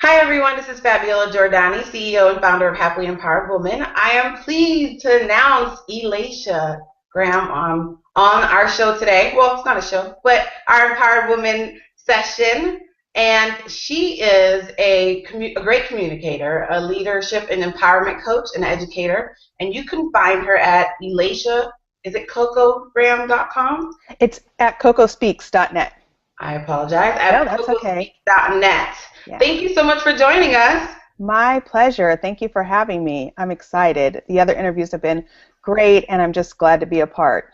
Hi everyone, this is Fabiola Giordani, CEO and founder of Happily Empowered Woman. I am pleased to announce Ilesha Graham on our show today. Well, it's not a show, but our Empowered Woman session. And she is a great communicator, a leadership and empowerment coach, and educator. And you can find her at Ilesha, is it CoCoGraham.com? It's at cocospeaks.net. I apologize, No, at that's okay. CoCoSpeak.net. Yeah. Thank you so much for joining us. My pleasure. Thank you for having me. I'm excited. The other interviews have been great, and I'm just glad to be a part.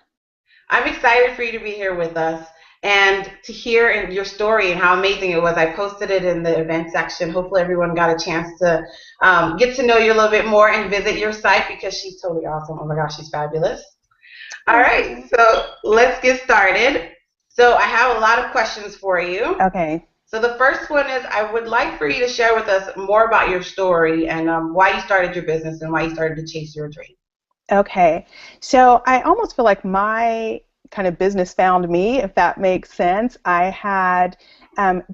I'm excited for you to be here with us and to hear your story and how amazing it was. I posted it in the event section. Hopefully everyone got a chance to get to know you a little bit more and visit your site because she's totally awesome. Oh my gosh, she's fabulous. All right, Oh, so let's get started. So I have a lot of questions for you. okay. So the first one is I would like for you to share with us more about your story and why you started your business and why you started to chase your dream. Okay. So I almost feel like my kind of business found me, if that makes sense. I had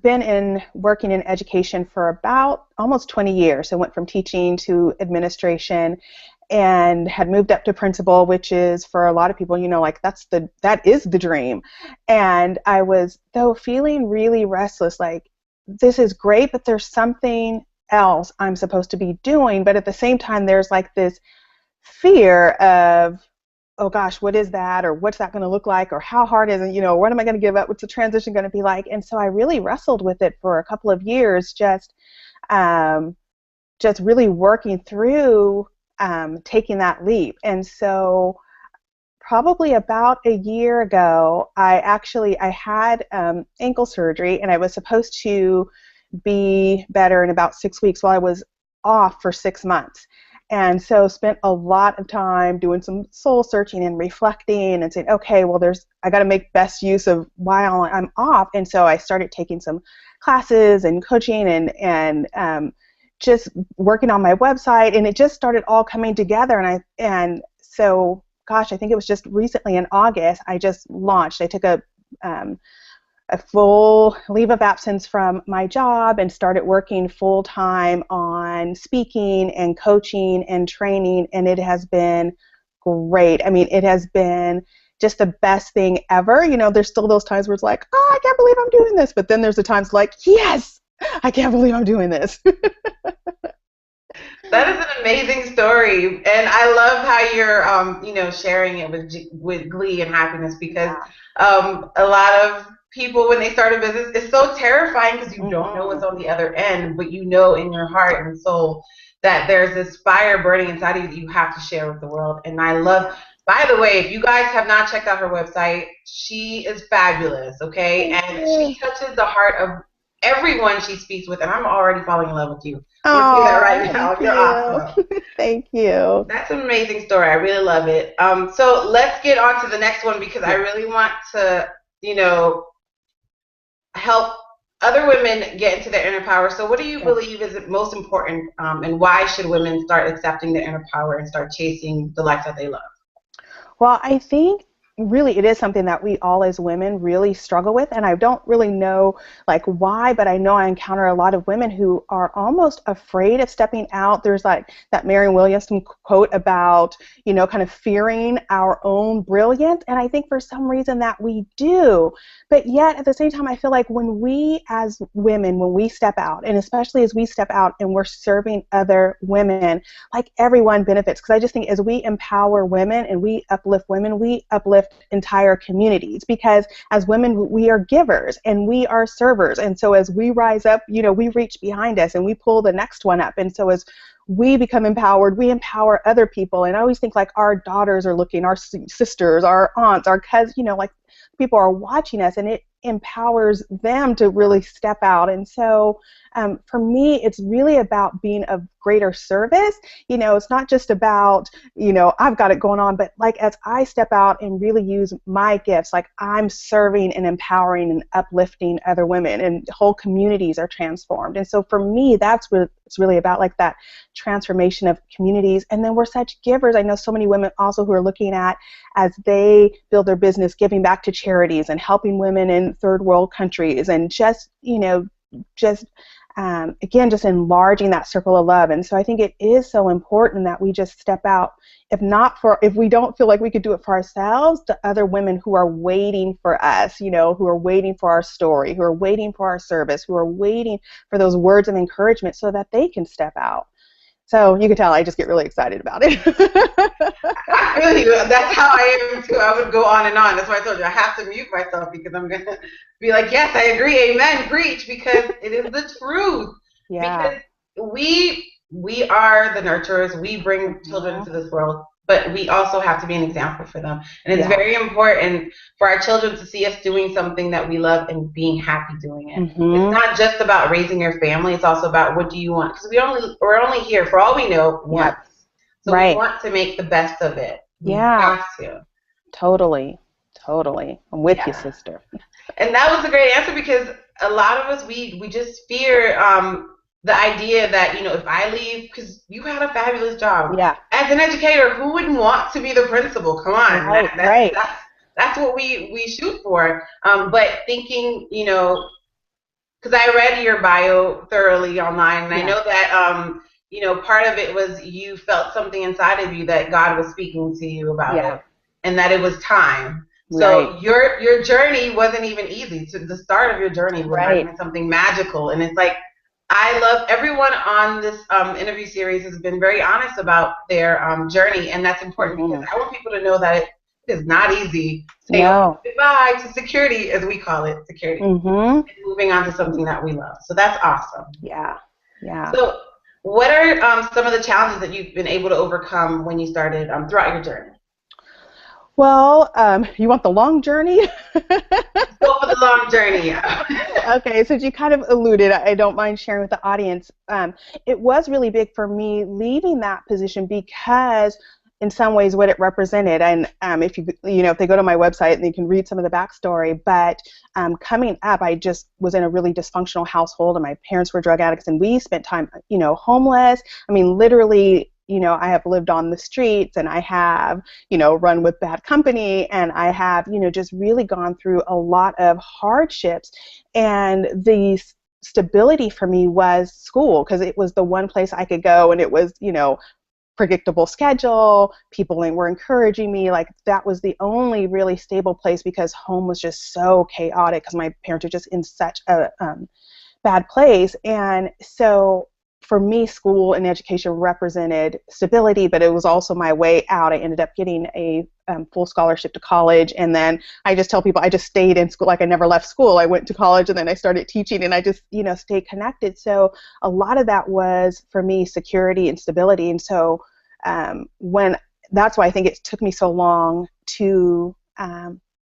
been in working in education for about almost 20 years. I went from teaching to administration and had moved up to principal, which is for a lot of people, like that is the dream. And I was though feeling really restless, like this is great, but there's something else I'm supposed to be doing. But at the same time, there's like this fear of, oh gosh, what is that, or what's that going to look like, or how hard is it, what am I going to give up, what's the transition going to be like? And so I really wrestled with it for a couple of years, um, just really working through taking that leap. And so probably about a year ago, I had ankle surgery, and I was supposed to be better in about 6 weeks while I was off for 6 months. And so spent a lot of time doing some soul searching and reflecting and saying, okay, well, I got to make best use of while I'm off. And so I started taking some classes and coaching and just working on my website, and it just started all coming together. And so, gosh, I think it was just recently in August I just launched. I took a full leave of absence from my job and started working full time on speaking and coaching and training, and it has been great. I mean, it has been just the best thing ever. There's still those times where it's like, oh, I can't believe I'm doing this, but then there's the times like, yes, I can't believe I'm doing this. That is an amazing story, and I love how you're, sharing it with glee and happiness because Yeah. a lot of people when they start a business, it's so terrifying because you don't know Hmm. what's on the other end, but you know in your heart and soul that there's this fire burning inside of you that you have to share with the world. And I love. By the way, if you guys have not checked out her website, she is fabulous. Okay, Thank and she you. touches the heart of everyone she speaks with, and I'm already falling in love with you. I'm gonna say that Oh, right thank now. You're you. awesome. Thank you. That's an amazing story. I really love it. So let's get on to the next one because I Yeah. really want to, you know, help other women get into their inner power. So what do you Okay. believe is most important, and why should women start accepting their inner power and start chasing the life that they love? Well, I think really it is something that we all as women really struggle with, and I don't really know like why, but I know I encounter a lot of women who are almost afraid of stepping out. There's like that Marianne Williamson quote about, kind of fearing our own brilliance, and I think for some reason that we do. But yet at the same time, I feel like when we as women, when we step out, and especially as we step out and we're serving other women, like everyone benefits, because I just think as we empower women and we uplift entire communities, because as women we are givers and we are servers, and so as we rise up, we reach behind us and we pull the next one up, and so as we become empowered, we empower other people. And I always think like our daughters are looking, our sisters, our aunts, our cousins, like people are watching us, and it empowers them to really step out. And so for me, it's really about being of greater service. It's not just about, I've got it going on, but like as I step out and really use my gifts, like I'm serving and empowering and uplifting other women, and whole communities are transformed. And so for me, that's what it's really about, like that transformation of communities. And then we're such givers. I know so many women also who are looking at, as they build their business, giving back to charities and helping women in third world countries, and just, just again, just enlarging that circle of love. And so I think it is so important that we just step out, if we don't feel like we could do it for ourselves, to other women who are waiting for us, who are waiting for our story, who are waiting for our service, who are waiting for those words of encouragement so that they can step out. So you can tell I just get really excited about it. I feel you. That's how I am too. I would go on and on. That's why I told you I have to mute myself, because I'm going to be like, yes, I agree, amen, preach, because it is the truth. Yeah. Because we are the nurturers. We bring children into this world, but we also have to be an example for them. And it's very important for our children to see us doing something that we love and being happy doing it. It's not just about raising your family. It's also about, what do you want? Because we're only here, for all we know, once. So we want to make the best of it. We have to. Totally. I'm with you, sister. And that was a great answer, because a lot of us, we just fear the idea that, if I leave, because you had a fabulous job. Yeah. As an educator, who wouldn't want to be the principal? Come on. Right. That's what we shoot for. But thinking, because I read your bio thoroughly online, and I know that, part of it was you felt something inside of you that God was speaking to you about it, and that it was time. So your journey wasn't even easy. So the start of your journey was not even something magical. And it's like, I love everyone on this interview series has been very honest about their journey, and that's important, because I want people to know that it is not easy saying goodbye to security, as we call it, security, and moving on to something that we love. So that's awesome. Yeah. So what are some of the challenges that you've been able to overcome when you started throughout your journey? Well, you want the long journey? Go for the long journey. Okay, since you kind of alluded, I don't mind sharing with the audience. It was really big for me leaving that position, because in some ways what it represented, and if if they go to my website, and you can read some of the backstory, but coming up, I just was in a really dysfunctional household, and my parents were drug addicts, and we spent time, homeless. I mean, literally, I have lived on the streets, and I have, run with bad company, and I have, just really gone through a lot of hardships. And the stability for me was school, because it was the one place I could go, and it was, predictable schedule, people were encouraging me. Like, that was the only really stable place, because home was just so chaotic, because my parents were just in such a bad place. And so for me, school and education represented stability, but it was also my way out. I ended up getting a full scholarship to college, and then I just tell people I just stayed in school. Like, I never left school. I went to college, and then I started teaching, and I just, stayed connected. So a lot of that was, for me, security and stability. And so that's why I think it took me so long to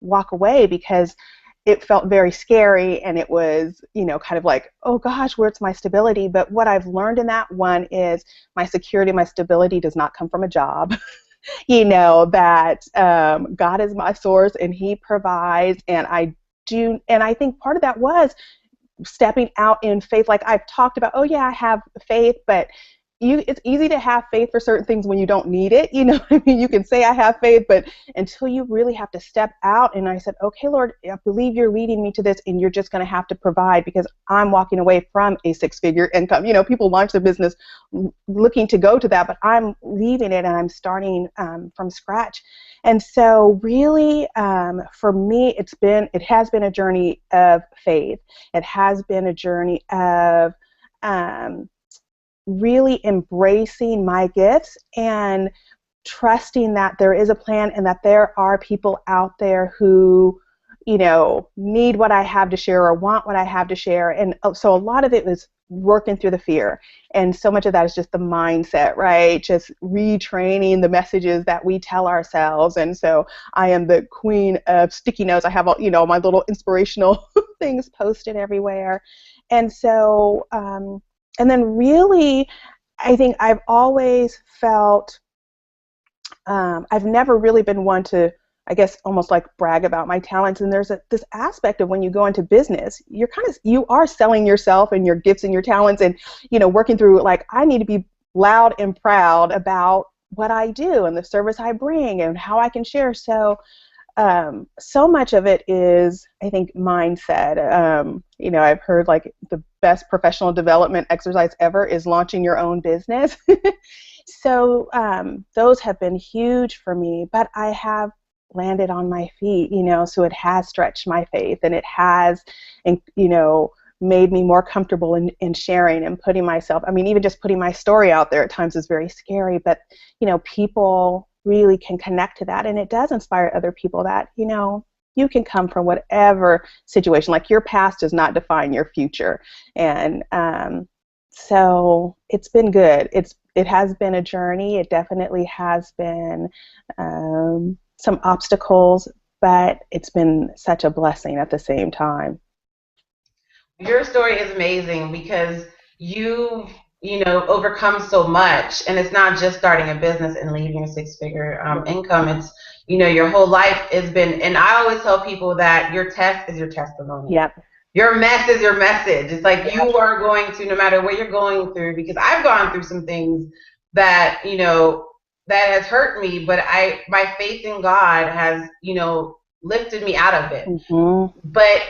walk away, because it felt very scary, and it was, kind of like, oh gosh, where's my stability? But what I've learned in that one is my security, my stability does not come from a job. That God is my source, and He provides, and I think part of that was stepping out in faith. Like, I've talked about, I have faith, but it's easy to have faith for certain things when you don't need it. You can say I have faith, but until you really have to step out. And I said, okay, Lord, I believe you're leading me to this, and you're just going to have to provide, because I'm walking away from a six-figure income. People launch their business looking to go to that, but I'm leaving it, and I'm starting from scratch. And so really, for me, it has been a journey of faith. It has been a journey of really embracing my gifts and trusting that there is a plan, and that there are people out there who, need what I have to share, or want what I have to share. And so a lot of it was working through the fear. And so much of that is just the mindset, right? Just retraining the messages that we tell ourselves. And so I am the queen of sticky notes. I have all, my little inspirational things posted everywhere. And so, and then really, I think I've always felt, I've never really been one to, I guess, almost like brag about my talents. And there's this aspect of when you go into business, you are selling yourself and your gifts and your talents, and, working through, like, I need to be loud and proud about what I do and the service I bring and how I can share. So so much of it is, I think, mindset. I've heard like the best professional development exercise ever is launching your own business. So those have been huge for me, but I have landed on my feet, so it has stretched my faith, and it has, made me more comfortable in sharing and putting myself, even just putting my story out there at times is very scary, but, people really can connect to that, and it does inspire other people that, you can come from whatever situation, like your past does not define your future. And so it's been good. It has been a journey. It definitely has been some obstacles, but it's been such a blessing at the same time. Your story is amazing because overcome so much, and it's not just starting a business and leaving a six-figure income. It's your whole life has been, and I always tell people that your test is your testimony. Yep. Your mess is your message. It's like you are going to, no matter what you're going through, because I've gone through some things that that has hurt me, but my faith in God has lifted me out of it. Mm-hmm. But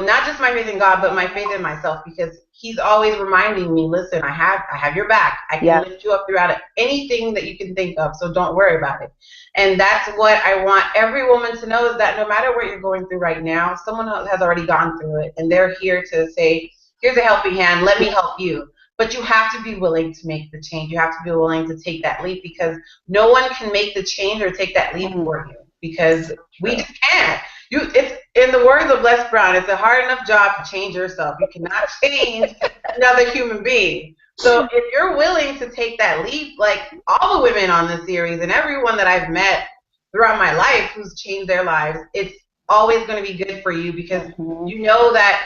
not just my faith in God, but my faith in myself, because He's always reminding me, listen, I have your back. I can lift you up throughout anything that you can think of, so don't worry about it. And that's what I want every woman to know, is that no matter what you're going through right now, someone else has already gone through it, and they're here to say, here's a helping hand, let me help you. But you have to be willing to make the change. You have to be willing to take that leap, because no one can make the change or take that leap for you, because we just can't. It's in the words of Les Brown, it's a hard enough job to change yourself. You cannot change another human being. So if you're willing to take that leap, like all the women on this series and everyone that I've met throughout my life who's changed their lives, it's always going to be good for you, because you know that,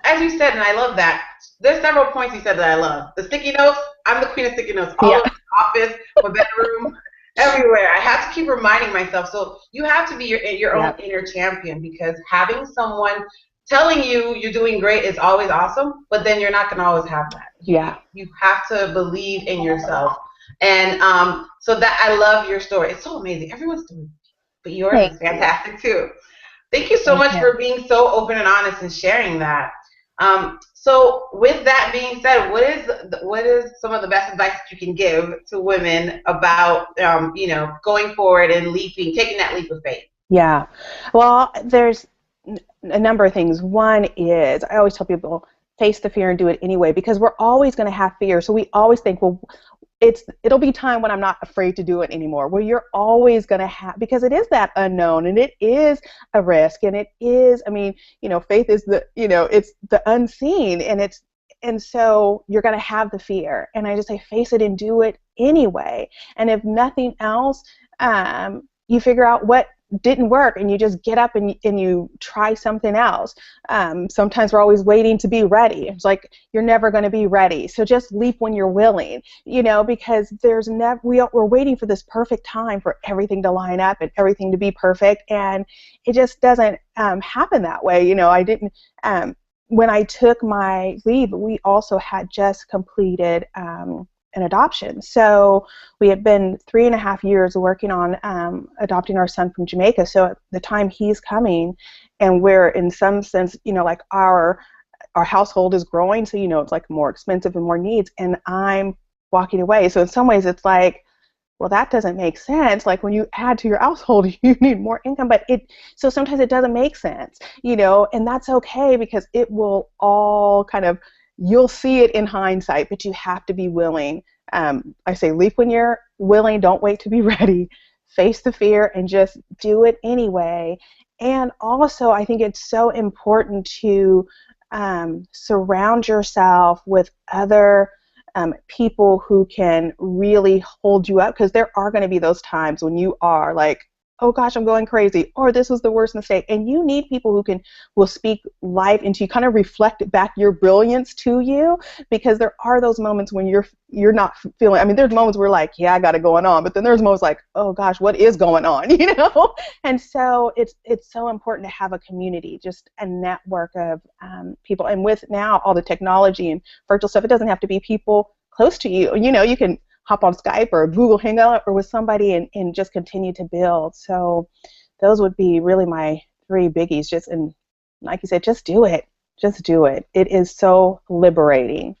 as you said, and I love that, there's several points you said that I love. The sticky notes, I'm the queen of sticky notes. All over the office, my bedroom, everywhere. I have to keep reminding myself. So you have to be your own inner champion, because having someone telling you you're doing great is always awesome, but then you're not going to always have that. You have to believe in yourself. And so that, I love your story. It's so amazing. Everyone's doing, but yours is fantastic too. Thank you so much for being so open and honest and sharing that. So with that being said, what is some of the best advice that you can give to women about going forward and taking that leap of faith? Yeah. Well, there's a number of things. One is, I always tell people, face the fear and do it anyway, because we're always going to have fear. So we always think, well, it'll be time when I'm not afraid to do it anymore. Well, you're always going to have, because it is that unknown, and it is a risk, and it is, faith is it's the unseen, and so you're going to have the fear. And I just say, face it and do it anyway. And if nothing else, you figure out what didn't work, and you just get up and you try something else. Sometimes we're always waiting to be ready. It's like you're never going to be ready. So just leap when you're willing, because we're waiting for this perfect time for everything to line up and everything to be perfect, and it just doesn't happen that way. I didn't. When I took my leave, we also had just completed an adoption. So we had been 3.5 years working on adopting our son from Jamaica. So at the time he's coming, and we're in some sense, like our household is growing, so it's like more expensive and more needs, and I'm walking away. So in some ways it's like, well, that doesn't make sense. Like when you add to your household, you need more income, but so sometimes it doesn't make sense, and that's okay, because it will all kind of, you'll see it in hindsight, but you have to be willing. I say leap when you're willing, don't wait to be ready, face the fear and just do it anyway. And also, I think it's so important to surround yourself with other people who can really hold you up, because there are going to be those times when you are like, oh gosh, I'm going crazy, or this was the worst mistake. And you need people who will speak life into you, kind of reflect back your brilliance to you, because there are those moments when you're not feeling, there's moments where like, yeah, I got it going on, but then there's moments like, oh gosh, what is going on, And so it's so important to have a community, just a network of people. And with now all the technology and virtual stuff, it doesn't have to be people close to you. You can hop on Skype or Google Hangout or with somebody and just continue to build. So those would be really my three biggies. Just, and like you said, just do it. Just do it. It is so liberating.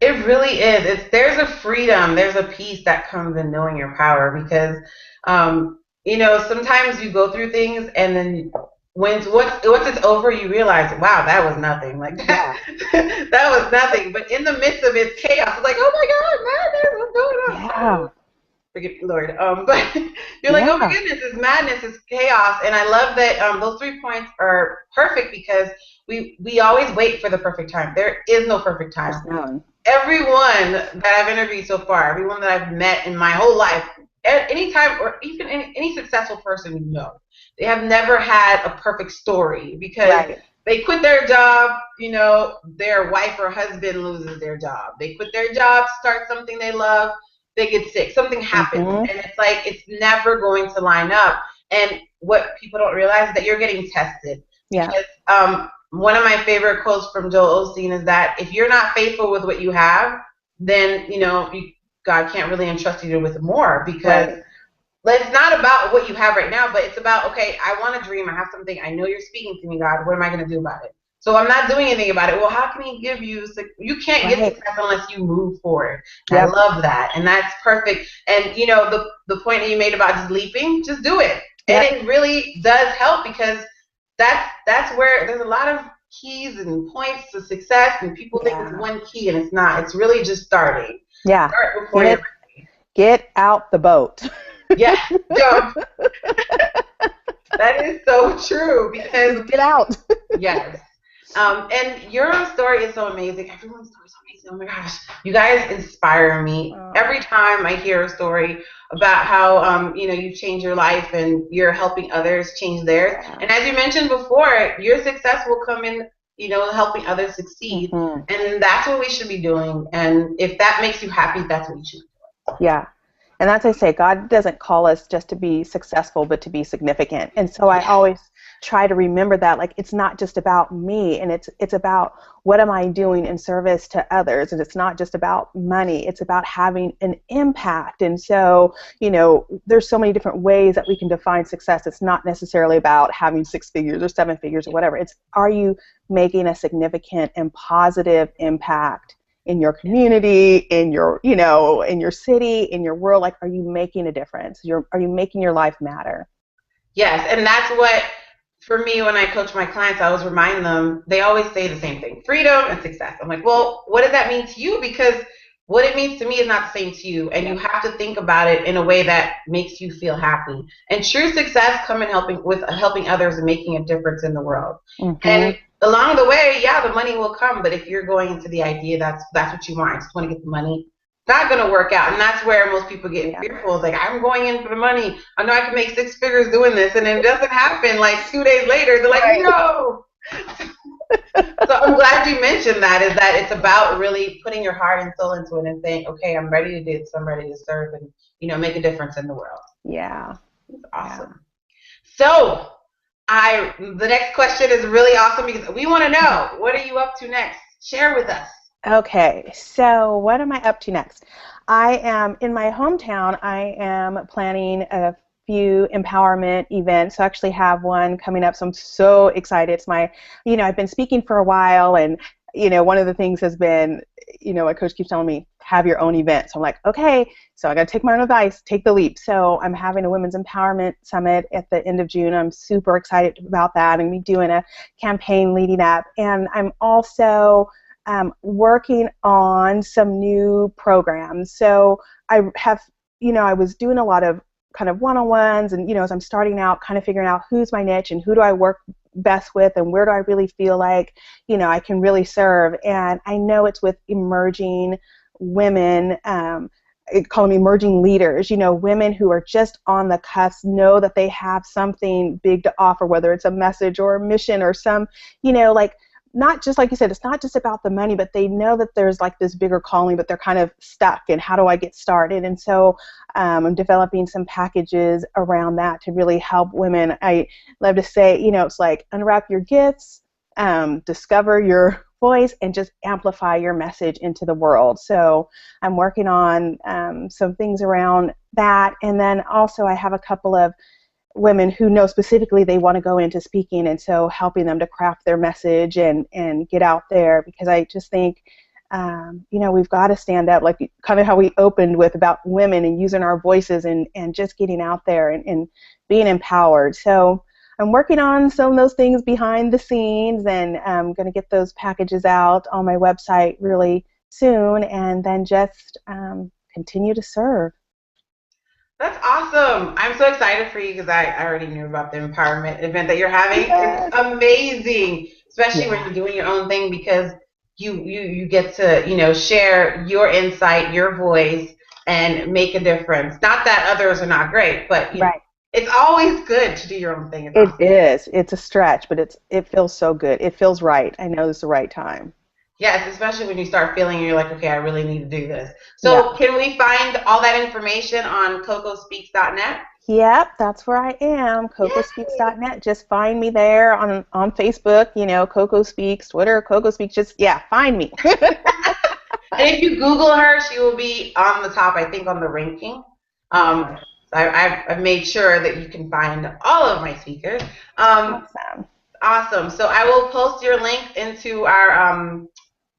It really is. There's a freedom, there's a peace that comes in knowing your power because, sometimes you go through things and then once it's over, you realize, wow, that was nothing. Like that, that was nothing. But in the midst of its chaos, it's like, oh my God, madness, what's going on? Yeah. Forgive me, Lord. But you're like, oh my goodness, it's madness, it's chaos. And I love that those 3 points are perfect because we always wait for the perfect time. There is no perfect time. Everyone that I've interviewed so far, everyone that I've met in my whole life, at any time, or even any successful person, they have never had a perfect story because they quit their job, their wife or husband loses their job. They quit their job, start something they love, they get sick, something happens, and it's like it's never going to line up. And what people don't realize is that you're getting tested. Yeah. Because, one of my favorite quotes from Joel Osteen is that if you're not faithful with what you have, then God can't really entrust you with more because it's not about what you have right now, but it's about, okay, I want a dream, I have something, I know you're speaking to me, God, what am I going to do about it? So I'm not doing anything about it. Well, how can he give you, you can't get success unless you move forward. I love that, and that's perfect. And the point that you made about just leaping, just do it. And it really does help because that's where there's a lot of keys and points to success, and people think it's one key, and it's not. It's really just starting. Yeah. Start before you're ready. Get out the boat. Yeah, jump. That is so true because get out. Yes. And your story is so amazing. Everyone's story is so amazing. Oh my gosh, you guys inspire me every time I hear a story about how you've changed your life and you're helping others change theirs. And as you mentioned before, your success will come in helping others succeed, and that's what we should be doing. And if that makes you happy, that's what you should be doing. Yeah. And as I say, God doesn't call us just to be successful, but to be significant. And so I always try to remember that, like, it's not just about me, and it's about what am I doing in service to others, and it's not just about money, it's about having an impact. And so, there's so many different ways that we can define success. It's not necessarily about having 6 figures or 7 figures or whatever. It's, are you making a significant and positive impact in your community, in your, in your city, in your world? Like, are you making a difference? Are you making your life matter? Yes, and that's what, for me, when I coach my clients, I always remind them, they always say the same thing, freedom and success. I'm like, well, what does that mean to you? Because what it means to me is not the same to you, and you have to think about it in a way that makes you feel happy. And true success comes in helping others and making a difference in the world. And along the way, the money will come, but if you're going into the idea that's what you want, I just want to get the money, it's not going to work out. And that's where most people get fearful. It's like, I'm going in for the money. I know I can make 6 figures doing this, and it doesn't happen. Like 2 days later, they're like, no. So I'm glad you mentioned that, is that it's about really putting your heart and soul into it and saying, okay, I'm ready to do this, I'm ready to serve and make a difference in the world. Yeah. It's awesome. So the next question is really awesome because we want to know, what are you up to next? Share with us. Okay, so what am I up to next? I am in my hometown. I am planning a few empowerment events. I actually have one coming up, so I'm so excited. It's my, I've been speaking for a while, and one of the things has been, my coach keeps telling me, have your own event. So I'm like, okay, so I got to take my own advice, take the leap. So I'm having a women's empowerment summit at the end of June. I'm super excited about that, and we're doing a campaign leading up. And I'm also working on some new programs. So I have, I was doing a lot of kind of one-on-ones, and as I'm starting out, kind of figuring out who's my niche and who do I work best with, and where do I really feel like I can really serve. And I know it's with emerging women, call them emerging leaders, women who are just on the cusp, know that they have something big to offer, whether it's a message or a mission or some, like, not just, like you said, it's not just about the money, but they know that there's like this bigger calling, but they're kind of stuck, and how do I get started? And so I'm developing some packages around that to really help women. I love to say, it's like unwrap your gifts, discover your voice, and just amplify your message into the world. So I'm working on some things around that. And then also I have a couple of women who know specifically they want to go into speaking, and so helping them to craft their message and get out there, because I just think, we've got to stand up, like kind of how we opened with about women and using our voices and just getting out there and being empowered. So I'm working on some of those things behind the scenes, and I'm going to get those packages out on my website really soon, and then just continue to serve. That's awesome. I'm so excited for you because I already knew about the empowerment event that you're having. Yes. It's amazing, especially Yeah. when you're doing your own thing, because you get to, share your insight, your voice, and make a difference. Not that others are not great, but Right. it's always good to do your own thing. It's It awesome. is. It's a stretch, but it feels so good. It feels right. I know it's the right time. Yes, especially when you start feeling you're like, okay, I really need to do this. Yeah. So can we find all that information on cocospeaks.net? Yep, that's where I am. Yay! CoCoSpeaks.net. Just find me there on Facebook. CoCo Speaks, Twitter, CoCo Speaks. Just find me. And if you Google her, she will be on the top, I think, on the ranking. I've made sure that you can find all of my speakers. Awesome. Awesome. So I will post your link into our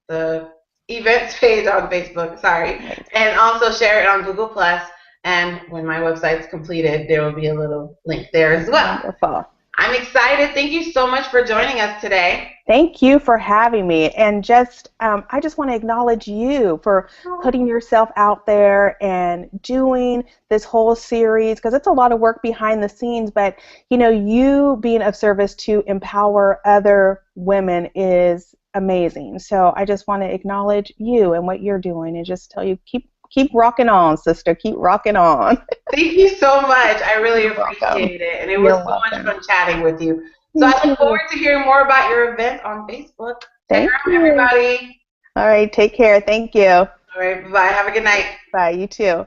the events page on Facebook. Sorry, and also share it on Google Plus. And when my website's completed, there will be a little link there as well. Wonderful. I'm excited. Thank you so much for joining us today. Thank you for having me. And I just want to acknowledge you for putting yourself out there and doing this whole series, because it's a lot of work behind the scenes, but you being of service to empower other women is amazing. So I just want to acknowledge you and what you're doing, and just tell you, keep rocking on, sister. Keep rocking on. Thank you so much. I really appreciate it. And it was so much fun chatting with you. So I look forward to hearing more about your event on Facebook. Thank you, everybody. All right, take care. Thank you. All right, bye. Have a good night. Bye, you too.